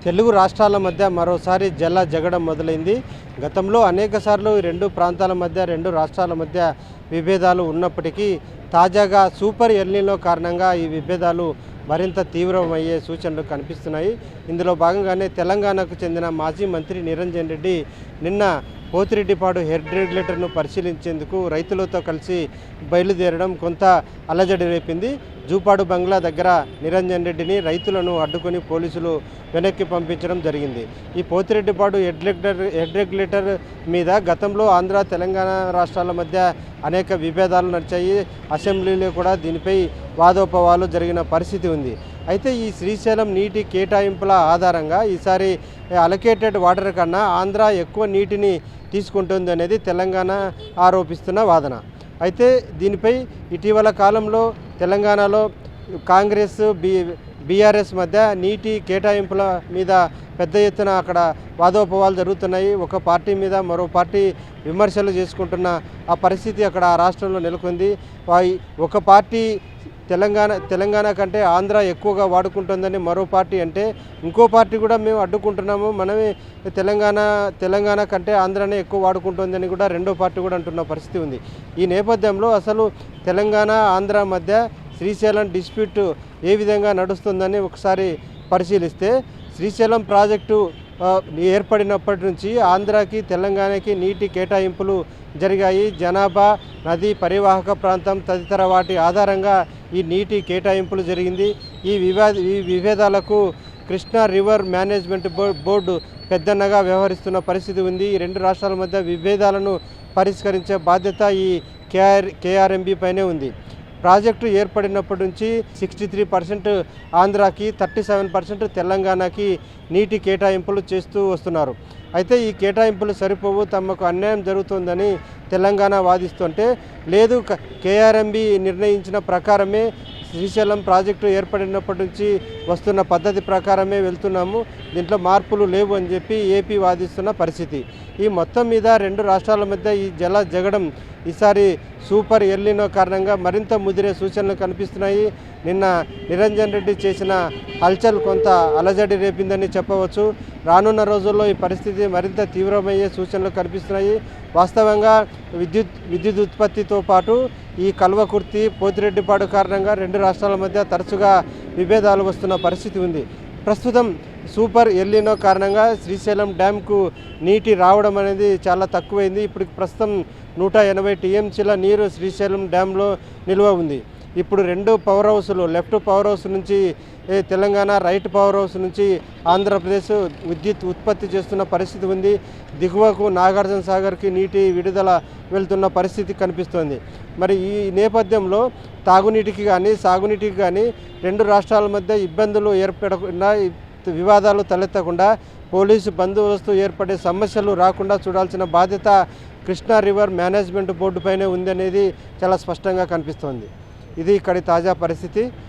తెలుగు రాష్ట్రాల మధ్య మరోసారి జల జగడం మొదలైంది. గతంలో అనేకసార్లు ఈ రెండు ప్రాంతాల మధ్య, రెండు రాష్ట్రాల మధ్య విభేదాలు ఉన్నప్పటికీ తాజాగా సూపర్ ఎల్నినో కారణంగా ఈ విభేదాలు మరింత తీవ్రమయ్యే సూచనలు కనిపిస్తున్నాయి. ఇందులో భాగంగానే తెలంగాణకు చెందిన మాజీ మంత్రి నిరంజన్ రెడ్డి నిన్న పోతిరెడ్డిపాడు హెడ్ రెగ్యులేటర్ను పరిశీలించేందుకు రైతులతో కలిసి బయలుదేరడం కొంత అలజడి రేపింది. జూపాడు బంగ్లా దగ్గర నిరంజన్ రెడ్డిని రైతులను అడ్డుకొని పోలీసులు వెనక్కి పంపించడం జరిగింది. ఈ పోతిరెడ్డిపాడు హెడ్ రెగ్యులేటర్ మీద గతంలో ఆంధ్ర తెలంగాణ రాష్ట్రాల మధ్య అనేక విభేదాలు నడిచాయి. అసెంబ్లీలో కూడా దీనిపై వాదోపవాదాలు జరిగిన పరిస్థితి ఉంది. అయితే ఈ శ్రీశైలం నీటి కేటాయింపుల ఆధారంగా ఈసారి అలొకేటెడ్ వాటర్ కన్నా ఆంధ్ర ఎక్కువ నీటిని తీసుకుంటుంది అనేది తెలంగాణ ఆరోపిస్తున్న వాదన. అయితే దీనిపై ఇటీవల కాలంలో తెలంగాణలో కాంగ్రెస్ బీఆర్ఎస్ మధ్య నీటి కేటాయింపుల మీద పెద్ద ఎత్తున అక్కడ వాదోపవాదాలు జరుగుతున్నాయి. ఒక పార్టీ మీద మరో పార్టీ విమర్శలు చేసుకుంటున్న ఆ పరిస్థితి అక్కడ ఆ రాష్ట్రంలో నెలకొంది. ఒక పార్టీ తెలంగాణ కంటే ఆంధ్ర ఎక్కువగా వాడుకుంటుందని మరో పార్టీ అంటే, ఇంకో పార్టీ కూడా మేము అడ్డుకుంటున్నాము, మనమే తెలంగాణ కంటే ఆంధ్రనే ఎక్కువ వాడుకుంటుందని కూడా రెండో పార్టీ కూడా అంటున్న పరిస్థితి ఉంది. ఈ నేపథ్యంలో అసలు తెలంగాణ ఆంధ్ర మధ్య శ్రీశైలం డిస్ప్యూట్ ఏ విధంగా నడుస్తుందని ఒకసారి పరిశీలిస్తే, శ్రీశైలం ప్రాజెక్టు ఏర్పడినప్పటి నుంచి ఆంధ్రాకి తెలంగాణకి నీటి కేటాయింపులు జరిగాయి. జనాభా, నదీ పరివాహక ప్రాంతం తదితర వాటి ఆధారంగా ఈ నీటి కేటాయింపులు జరిగింది. ఈ విభేదాలకు కృష్ణా రివర్ మేనేజ్మెంట్ బోర్డు పెద్దన్నగా వ్యవహరిస్తున్న పరిస్థితి ఉంది. ఈ రెండు రాష్ట్రాల మధ్య విభేదాలను పరిష్కరించే బాధ్యత ఈ కేఆర్ఎంబీ పైనే ఉంది. ప్రాజెక్టు ఏర్పడినప్పటి నుంచి 63% ఆంధ్రాకి, 37% తెలంగాణకి నీటి కేటాయింపులు చేస్తూ వస్తున్నారు. అయితే ఈ కేటాయింపులు సరిపోవు, తమకు అన్యాయం జరుగుతుందని తెలంగాణ వాదిస్తుంటే, లేదు కేఆర్ఎంబీ నిర్ణయించిన ప్రకారమే శ్రీశైలం ప్రాజెక్టు ఏర్పడినప్పటి నుంచి వస్తున్న పద్ధతి ప్రకారమే వెళ్తున్నాము, దీంట్లో మార్పులు లేవు అని చెప్పి ఏపీ వాదిస్తున్న పరిస్థితి. ఈ మొత్తం మీద రెండు రాష్ట్రాల మధ్య ఈ జల జగడం ఈసారి సూపర్ ఎల్నినో కారణంగా మరింత ముదిరే సూచనలు కనిపిస్తున్నాయి. నిన్న నిరంజన్ రెడ్డి చేసిన హల్చల్ కొంత అలజడి రేపిందని చెప్పవచ్చు. రానున్న రోజుల్లో ఈ పరిస్థితి మరింత తీవ్రమయ్యే సూచనలు కనిపిస్తున్నాయి. వాస్తవంగా విద్యుత్ ఉత్పత్తితో పాటు ఈ కల్వకుర్తి, పోతిరెడ్డిపాడు కారణంగా రెండు రాష్ట్రాల మధ్య తరచుగా విభేదాలు వస్తున్న పరిస్థితి ఉంది. ప్రస్తుతం సూపర్ ఎల్నినో కారణంగా శ్రీశైలం డ్యాంకు నీటి రావడం అనేది చాలా తక్కువైంది. ఇప్పుడు ప్రస్తుతం 180 టీఎంసీల నీరు శ్రీశైలం డ్యాంలో నిల్వ ఉంది. ఇప్పుడు రెండు పవర్ హౌస్లు, లెఫ్ట్ పవర్ హౌస్ నుంచి తెలంగాణ, రైట్ పవర్ హౌస్ నుంచి ఆంధ్రప్రదేశ్ విద్యుత్ ఉత్పత్తి చేస్తున్న పరిస్థితి ఉంది. దిగువకు నాగార్జున సాగర్కి నీటి విడుదల వెళ్తున్న పరిస్థితి కనిపిస్తోంది. మరి ఈ నేపథ్యంలో తాగునీటికి కానీ, సాగునీటికి కానీ రెండు రాష్ట్రాల మధ్య ఇబ్బందులు ఏర్పడకుండా, వివాదాలు తలెత్తకుండా, పోలీసు బందోబస్తు ఏర్పడే సమస్యలు రాకుండా చూడాల్సిన బాధ్యత కృష్ణా రివర్ మేనేజ్మెంట్ బోర్డు పైనే ఉందనేది చాలా స్పష్టంగా కనిపిస్తోంది. ఇది ఇక్కడి తాజా పరిస్థితి.